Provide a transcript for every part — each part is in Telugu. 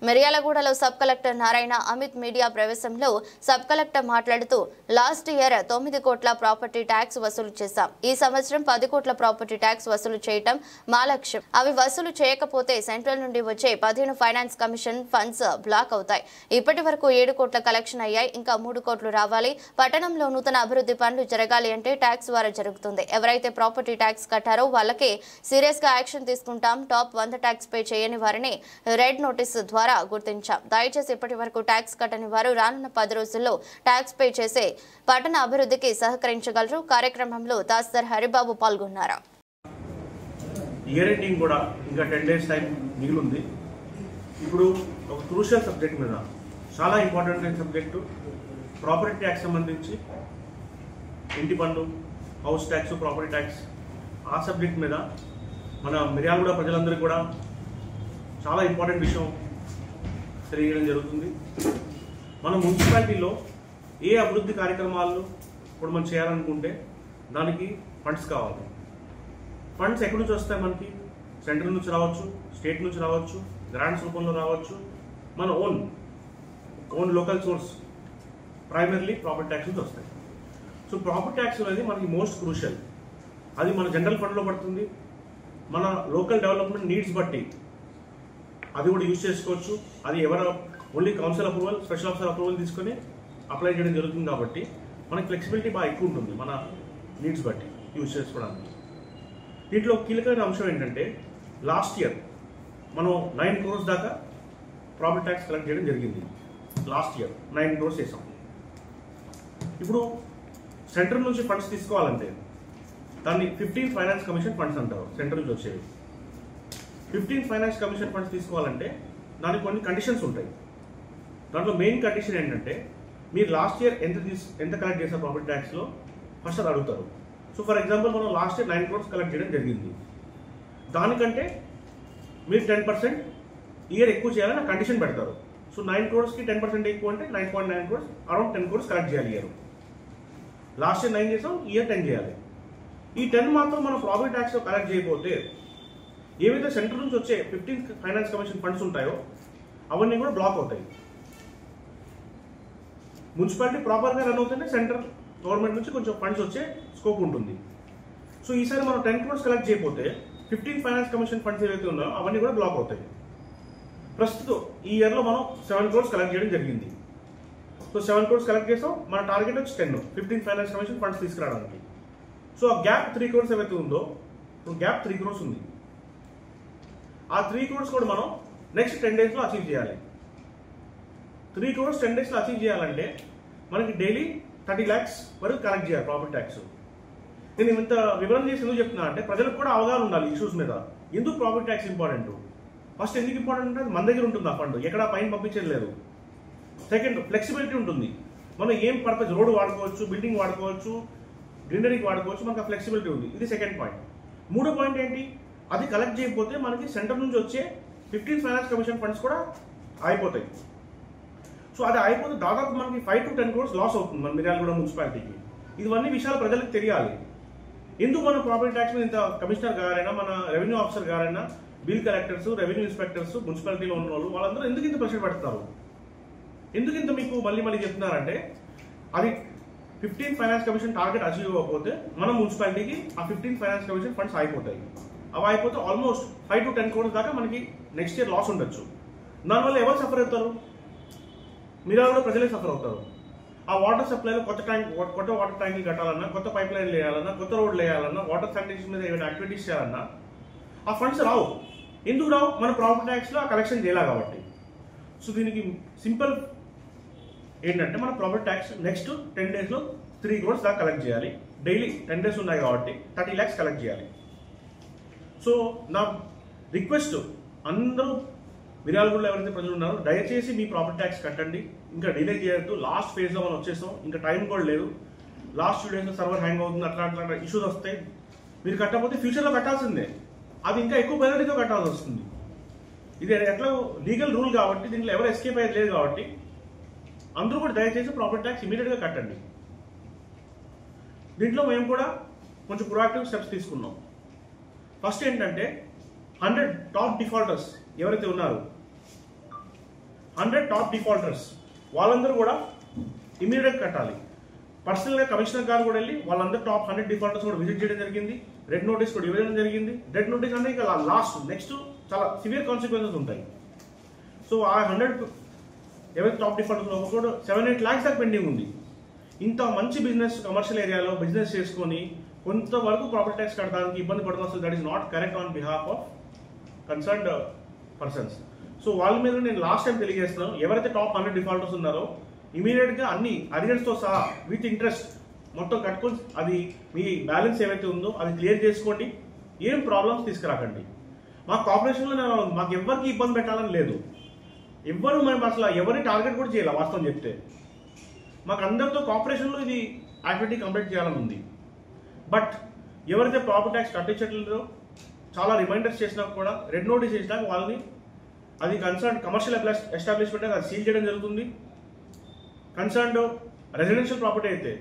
మిర్యాలగూడలో sub collector Narayana Amit media ప్రవేశంలో సబ్ కలెక్టర్ మాట్లాడుతూ లాస్ట్ ఇయర్ 9 కోట్ల ప్రాపర్టీ ట్యాక్స్ వసూలు చేశాం. ఈ సంవత్సరం 10 కోట్ల ప్రాపర్టీ ట్యాక్స్ వసూలు చేయటం మా లక్ష్యం. అవి వసూలు చేయకపోతే సెంట్రల్ నుండి వచ్చే 15 ఫైనాన్స్ కమిషన్ ఫండ్స్ బ్లాక్ అవుతాయి. ఇప్పటి వరకు 7 కోట్ల కలెక్షన్ అయ్యాయి. ఇంకా 3 కోట్లు రావాలి. పట్టణంలో నూతన అభివృద్ధి పనులు జరగాలి అంటే ట్యాక్స్ ద్వారా జరుగుతుంది. ఎవరైతే ప్రాపర్టీ ట్యాక్స్ కట్టారో వాళ్ళకి సీరియస్ గా యాక్షన్ తీసుకుంటాం. టాప్ 100 ట్యాక్స్ పే చేయని వారిని రెడ్ నోటీస్ ద్వారా గుర్తించాం. దయచేసి ఇప్పటి వరకు ట్యాక్స్ కట్టని వారు రానున్న 10 రోజుల్లో ట్యాక్స్ పే చేసే పట్టణ అభివృద్ధికి సహకరించగలరు. కార్యక్రమంలో తహసీల్దార్ హరిబాబు పాల్గొన్నారు. ఇయర్ ఎండింగ్ కూడా ఇంకా 10 డేస్ టైం మిగిలింది. ఇప్పుడు ఒక క్రూషియల్ సబ్జెక్ట్ మీద చాలా ఇంపార్టెంట్ సబ్జెక్టు ప్రాపర్టీ ట్యాక్స్ సంబంధించి ఇంటి పన్ను, హౌస్ ట్యాక్స్, ప్రాపర్టీ ట్యాక్స్ ఆ సబ్జెక్ట్ మీద మన మిర్యాలగూడ ప్రజలందరికీ కూడా చాలా ఇంపార్టెంట్ విషయం తెలియజేయడం జరుగుతుంది. మన మున్సిపాలిటీలో ఏ అభివృద్ధి కార్యక్రమాలు ఇప్పుడు మనం చేయాలనుకుంటే దానికి ఫండ్స్ కావాలి. ఫండ్స్ ఎక్కడి నుంచి వస్తాయి? మనకి సెంట్రల్ నుంచి రావచ్చు, స్టేట్ నుంచి రావచ్చు, గ్రాంట్స్ రూపంలో రావచ్చు, మన own local source primarily property tax నుంచి వస్తాయి. సో ప్రాపర్టీ ట్యాక్స్ అనేది మనకి మోస్ట్ క్రూషియల్. అది మన జనరల్ ఫండ్లో పడుతుంది. మన లోకల్ డెవలప్మెంట్ నీడ్స్ బట్టి అది కూడా యూజ్ చేసుకోవచ్చు. అది only council approval, special officer approval తీసుకొని అప్లై చేయడం జరుగుతుంది. కాబట్టి మనకి ఫ్లెక్సిబిలిటీ బాగా ఎక్కువ ఉంటుంది మన నీడ్స్ బట్టి యూజ్ చేసుకోవడానికి. దీంట్లో కీలకమైన అంశం ఏంటంటే లాస్ట్ ఇయర్ మనం 9 crores దాకా ప్రాపర్టీ ట్యాక్స్ కలెక్ట్ చేయడం జరిగింది. లాస్ట్ ఇయర్ 9 crores చేసాం. ఇప్పుడు సెంట్రల్ నుంచి ఫండ్స్ తీసుకోవాలంటే దాన్ని 15 ఫైనాన్స్ కమిషన్ ఫండ్స్ అంటారు. సెంట్రల్ నుంచి వచ్చేవి 15 ఫైనాన్స్ కమిషన్ ఫండ్స్ తీసుకోవాలంటే దానికి కొన్ని కండిషన్స్ ఉంటాయి. దాంట్లో మెయిన్ కండిషన్ ఏంటంటే మీరు లాస్ట్ ఇయర్ ఎంత కలెక్ట్ చేశారు ప్రాపర్టీ ట్యాక్స్లో ఫస్ట్ అది అడుగుతారు. సో ఫర్ ఎగ్జాంపుల్ మనం లాస్ట్ ఇయర్ 9 crores కలెక్ట్ చేయడం జరిగింది. దానికంటే మీరు 10% ఇయర్ ఎక్కువ చేయాలని కండిషన్ పెడతారు. సో 9 crores-కి 10% ఎక్కువ అంటే 9.9 crores, అరౌండ్ 10 crores కలెక్ట్ చేయాలి ఇయర్. లాస్ట్ ఇయర్ 9 చేసాం, ఇయర్ 10 చేయాలి. ఈ 10 మాత్రం మనం ప్రాపర్టీ ట్యాక్స్లో కలెక్ట్ చేయకపోతే ఏవైతే సెంట్రల్ నుంచి వచ్చే 15 ఫైనాన్స్ కమిషన్ ఫండ్స్ ఉంటాయో అవన్నీ కూడా బ్లాక్ అవుతాయి. మున్సిపాలిటీ ప్రాపర్గా రన్ అవుతుంటే సెంట్రల్ గవర్నమెంట్ నుంచి కొంచెం ఫండ్స్ వచ్చే స్కోప్ ఉంటుంది. సో ఈసారి మనం 10 crores కలెక్ట్ చేయకపోతే 15 ఫైనాన్స్ కమిషన్ ఫండ్స్ ఏవైతే ఉన్నాయో అవన్నీ కూడా బ్లాక్ అవుతాయి. ప్రస్తుతం ఈ ఇయర్లో మనం 7 crores కలెక్ట్ చేయడం జరిగింది. సో 7 crores కలెక్ట్ చేసాం. మన టార్గెట్ వచ్చి 10, 15 ఫైనాన్స్ కమిషన్ ఫండ్స్ తీసుకురావడానికి. సో ఆ గ్యాప్ 3 crores ఏవైతే ఉందో గ్యాప్ 3 crores ఉంది. ఆ 3 crores కూడా మనం నెక్స్ట్ 10 daysలో అచీవ్ చేయాలి. 3 crores 10 daysలో అచీవ్ చేయాలంటే మనకి డైలీ 30 lakhs వరకు కలెక్ట్ చేయాలి ప్రాపర్టీ ట్యాక్స్. నేను ఇంత వివరణ చేసి ఎందుకు చెప్తున్నా అంటే ప్రజలకు కూడా అవగాహన ఉండాలి ఇష్యూస్ మీద. ఎందుకు ప్రాపర్టీ ట్యాక్స్ ఇంపార్టెంట్? ఫస్ట్ ఎందుకు ఇంపార్టెంట్ అంటే మన దగ్గర ఉంటుంది ఆ ఫండ్, ఎక్కడ పైన పంపించేది లేదు. సెకండ్, ఫ్లెక్సిబిలిటీ ఉంటుంది. మనం ఏం పర్పస్, రోడ్ వాడుకోవచ్చు, బిల్డింగ్ వాడుకోవచ్చు, గ్రీనరీకి వాడుకోవచ్చు, మనకు ఆ ఫ్లెక్సిబిలిటీ ఉంది. ఇది సెకండ్ పాయింట్. మూడో పాయింట్ ఏంటి? అది కలెక్ట్ చేయకపోతే మనకి సెంటర్ నుంచి వచ్చే 15 ఫైనాన్స్ కమిషన్ ఫండ్స్ కూడా అయిపోతాయి. సో అది అయిపోతే దాదాపు మనకి 5 to 10 crores లాస్ అవుతుంది మన మిర్యాలగూడ మున్సిపాలిటీకి. ఇవన్నీ విషయాలు ప్రజలకు తెలియాలి. ఎందుకు మన ప్రాపర్టీ ట్యాక్స్ మీద ఇంత కమిషనర్ గారైనా, మన రెవెన్యూ ఆఫీసర్ గారైనా, బిల్ కలెక్టర్స్, రెవెన్యూ ఇన్స్పెక్టర్స్, మున్సిపాలిటీలో ఉన్న వాళ్ళందరూ ఎందుకు ఇంత ప్రెషర్ పెడతారు? ఎందుకు ఇంత మీకు మళ్ళీ చెప్తున్నారంటే అది 15 ఫైనాన్స్ కమిషన్ టార్గెట్ అచీవ్ అవ్వకపోతే మన మున్సిపాలిటీకి ఆ 15 ఫైనాన్స్ కమిషన్ ఫండ్స్ అయిపోతాయి. అవి అయిపోతే ఆల్మోస్ట్ 5 to 10 crores దాకా మనకి నెక్స్ట్ ఇయర్ లాస్ ఉండొచ్చు. దానివల్ల ఎవరు సఫర్ అవుతారు? మిర్యాలగూడ ప్రజలే సఫర్ అవుతారు. ఆ వాటర్ సప్లైలో కొత్త వాటర్ ట్యాంకులు కట్టాలన్నా, కొత్త పైప్ లైన్లు వేయాలన్నా, కొత్త రోడ్లు వేయాలన్నా, వాటర్ శానిటేషన్ మీద ఏమైనా యాక్టివిటీస్ చేయాలన్నా ఆ ఫండ్స్ రావు. ఎందుకు రావు? మన ప్రాపర్టీ ట్యాక్స్లో ఆ కలెక్షన్ చేయాలి కాబట్టి. సో దీనికి సింపుల్ ఏంటంటే మన ప్రాపర్టీ ట్యాక్స్ నెక్స్ట్ 10 daysలో 3 crores దాకా కలెక్ట్ చేయాలి. డైలీ 10 days ఉన్నాయి కాబట్టి 30 lakhs కలెక్ట్ చేయాలి. సో నా రిక్వెస్ట్, అందరూ మిర్యాలగూడలో ఎవరైతే ప్రజలు ఉన్నారో దయచేసి మీ ప్రాపర్టీ ట్యాక్స్ కట్టండి. ఇంకా డిలే చేయొద్దు. లాస్ట్ ఫేజ్లో మనం వచ్చేసాం. ఇంకా టైం కూడా లేదు. లాస్ట్ 2 daysలో సర్వర్ హ్యాంగ్ అవుతుంది, అట్లా ఇష్యూస్ వస్తాయి. మీరు కట్టకపోతే ఫ్యూచర్లో కట్టాల్సిందే. అది ఇంకా ఎక్కువ పెనాల్టీతో కట్టాల్సి వస్తుంది. ఇది ఎట్లా లీగల్ రూల్ కాబట్టి దీంట్లో ఎవరు ఎస్కేప్ అయ్యేది లేదు కాబట్టి అందరూ కూడా దయచేసి ప్రాపర్టీ ట్యాక్స్ ఇమీడియట్గా కట్టండి. దీంట్లో మేము కూడా కొంచెం ప్రొయాక్టివ్ స్టెప్స్ తీసుకున్నాం. ఫస్ట్ ఏంటంటే 100 టాప్ డిఫాల్టర్స్ ఎవరైతే ఉన్నారో 100 టాప్ డిఫాల్టర్స్ వాళ్ళందరూ కూడా ఇమీడియట్ కట్టాలి. పర్సనల్గా కమిషనర్ గారు కూడా వెళ్ళి వాళ్ళందరూ టాప్ 100 డిఫాల్టర్స్ కూడా విజిట్ చేయడం జరిగింది. రెడ్ నోటీస్ కూడా ఇవ్వడం జరిగింది. రెడ్ నోటీస్ అంటే ఇంకా లాస్ట్ నెక్స్ట్ చాలా సివియర్ కాన్సిక్వెన్సెస్ ఉంటాయి. సో ఆ 100 ఎవరైతే టాప్ డిఫాల్టర్స్ కూడా 7-8 lakhs దాకా పెండింగ్ ఉంది. ఇంత మంచి బిజినెస్ కమర్షియల్ ఏరియాలో బిజినెస్ చేసుకొని కొంతవరకు ప్రాపర్టీ ట్యాక్స్ కట్టడానికి ఇబ్బంది పడడం అసలు that is not correct on behalf of concerned persons. So వాళ్ళ మీద నేను లాస్ట్ టైం తెలియజేస్తున్నాను, ఎవరైతే టాప్ 100 డిఫాల్టర్స్ ఉన్నారో ఇమీడియట్గా అన్ని అరిగెన్స్తో సహా విత్ ఇంట్రెస్ట్ మొత్తం కట్టుకొని అది మీ బ్యాలెన్స్ ఏవైతే ఉందో అది క్లియర్ చేసుకోండి. ఏం ప్రాబ్లమ్స్ తీసుకురాకండి. మా కార్పొరేషన్లో మాకు ఎవరికి ఇబ్బంది పెట్టాలని లేదు. ఎవ్వరు మేము అసలు ఎవరిని టార్గెట్ కూడా చేయాలి. వాస్తవం చెప్తే మాకు అందరితో కార్పొరేషన్లో ఇది యాక్టివిటీ కంప్లీట్ చేయాలని ఉంది. బట్ ఎవరైతే ప్రాపర్టీ ట్యాక్స్ కట్టించట్లేదో చాలా రిమైండర్స్ చేసినా కూడా రెడ్ నోటీస్ చేసినాక వాళ్ళని అది కన్సర్న్ కమర్షియల్ ఎస్టాబ్లిష్మెంట్ అది సీల్ చేయడం జరుగుతుంది. కన్సర్న్డ్ రెసిడెన్షియల్ ప్రాపర్టీ అయితే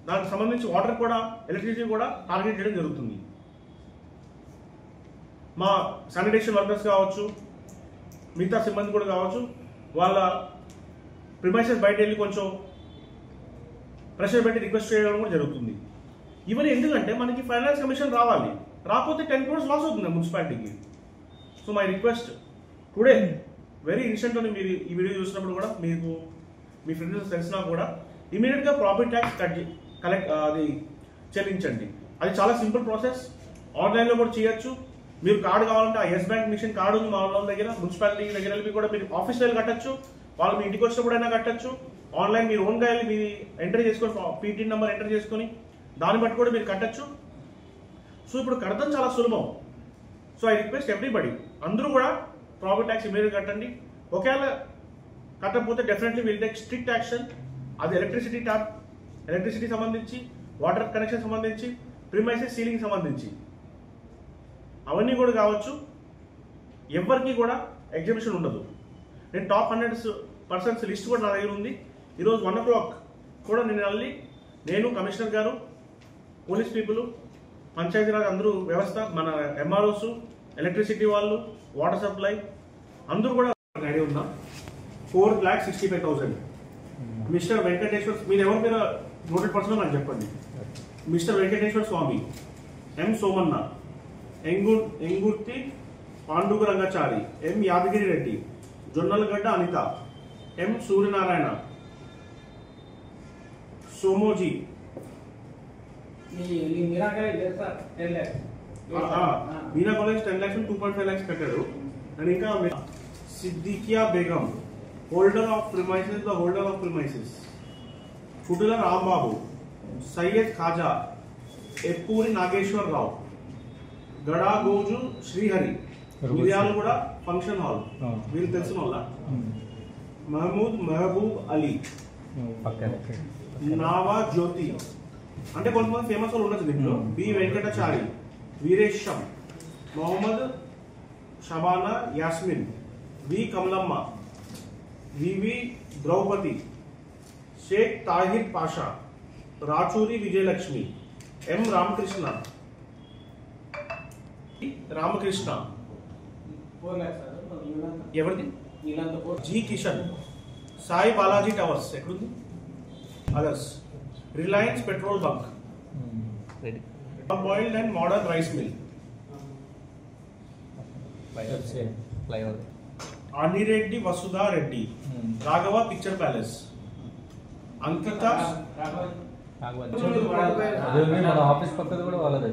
దానికి సంబంధించి వాటర్ కూడా ఎలక్ట్రిసిటీ కూడా టార్గెట్ చేయడం జరుగుతుంది. మా శానిటేషన్ వర్కర్స్ కావచ్చు, మిగతా సిబ్బంది కూడా కావచ్చు, వాళ్ళ ప్రిమైసెస్ బయట వెళ్ళి కొంచెం ప్రెషర్ పెట్టి రిక్వెస్ట్ చేయడం కూడా జరుగుతుంది. ఇవన్నీ ఎందుకంటే మనకి ఫైనాన్స్ కమిషన్ రావాలి, రాకపోతే 10 crores లాస్ అవుతుంది మున్సిపాలిటీకి. So my request today very ఇన్స్టెంట్లోనే మీరు ఈ వీడియో చూసినప్పుడు కూడా మీకు మీ ఫ్రెండ్స్ తెలిసినా కూడా ఇమీడియట్గా ప్రాపర్టీ ట్యాక్స్ అది చెల్లించండి. అది చాలా సింపుల్ ప్రాసెస్, ఆన్లైన్లో కూడా చేయొచ్చు. మీరు కార్డు కావాలంటే ఆ ఎస్ బ్యాంక్ మిషన్ కార్డు ఉంది మా వాళ్ళ దగ్గర, మున్సిపాలిటీ దగ్గర వెళ్ళి కూడా మీరు ఆఫీస్లో వెళ్ళి కట్టచ్చు, వాళ్ళు మీ ఇంటికి వచ్చినప్పుడైనా కట్టచ్చు. ఆన్లైన్ మీరు ఓన్గా వెళ్ళి మీరు ఎంటర్ చేసుకొని పీటీ నెంబర్ ఎంటర్ చేసుకొని దాన్ని బట్టి కూడా మీరు కట్టచ్చు. సో ఇప్పుడు కడతం చాలా సులభం. సో ఐ రిక్వెస్ట్ ఎవ్రీబడి అందరూ కూడా ప్రాపర్టీ ట్యాక్స్ ఇమీడియట్ కట్టండి. ఒకవేళ కట్టకపోతే definitely will take strict action. అది ఎలక్ట్రిసిటీ సంబంధించి, వాటర్ కనెక్షన్ సంబంధించి, ప్రిమైసెస్ సీలింగ్ సంబంధించి అవన్నీ కూడా కావచ్చు. ఎవరికి కూడా ఎగ్జిబిషన్ ఉండదు. నేను టాప్ 100 పర్సన్స్ లిస్ట్ కూడా నా దగ్గర ఉంది. ఈరోజు 1 o'clock కూడా నేను కమిషనర్ గారు, పోలీస్ పీపుల్, పంచాయతీరాజ్ అందరూ వ్యవస్థ, మన ఎంఆర్ఓస్, ఎలక్ట్రిసిటీ వాళ్ళు, వాటర్ సప్లై అందరూ కూడా రెడీ ఉన్నాం. 4,65,000. మిస్టర్ వెంకటేశ్వర్, మీరు ఎవరి మీద నోటెడ్ పర్సన్ నాకు చెప్పండి. Mister Venkateswara Swamy, M Somanna, Engurthi Panduga Rangachari, M Yadagiri Reddy, Jonnalagadda Anitha, M Suryanarayana, Somoji, Meena college 10 lakhs 2.5 lakhs కట్టారు. అండ్ ఇంకా Siddiqia Begum, holder of premises, Kutula Rambabu, Syed Khaja, Eppuri Nageswara Rao, Gadagoju Srihari, Miryalaguda function hall, వీళ్ళు తెలిసిన వాళ్ళ, మహబూబ్ అలీ, నావా జ్యోతి, అంటే కొంతమంది ఫేమస్ వాళ్ళు ఉండొచ్చు దీంట్లో. B Venkatachari, Veeresham, Mohammed Shabana Yasmin, V Kamalamma, V V Draupadi, Shaik Tahir Pasha, Rachuri Vijayalakshmi, M Ramakrishna, ఎవరిది, జి కిషన్, సాయి బాలాజీ టవర్స్, ఎక్కడుంది, others, Reliance petrol bunk, boiled and modern rice mill, Anireddy Vasudha Reddy, Raghava picture palace, Ankita, office పక్కన కూడా వాళ్ళదే.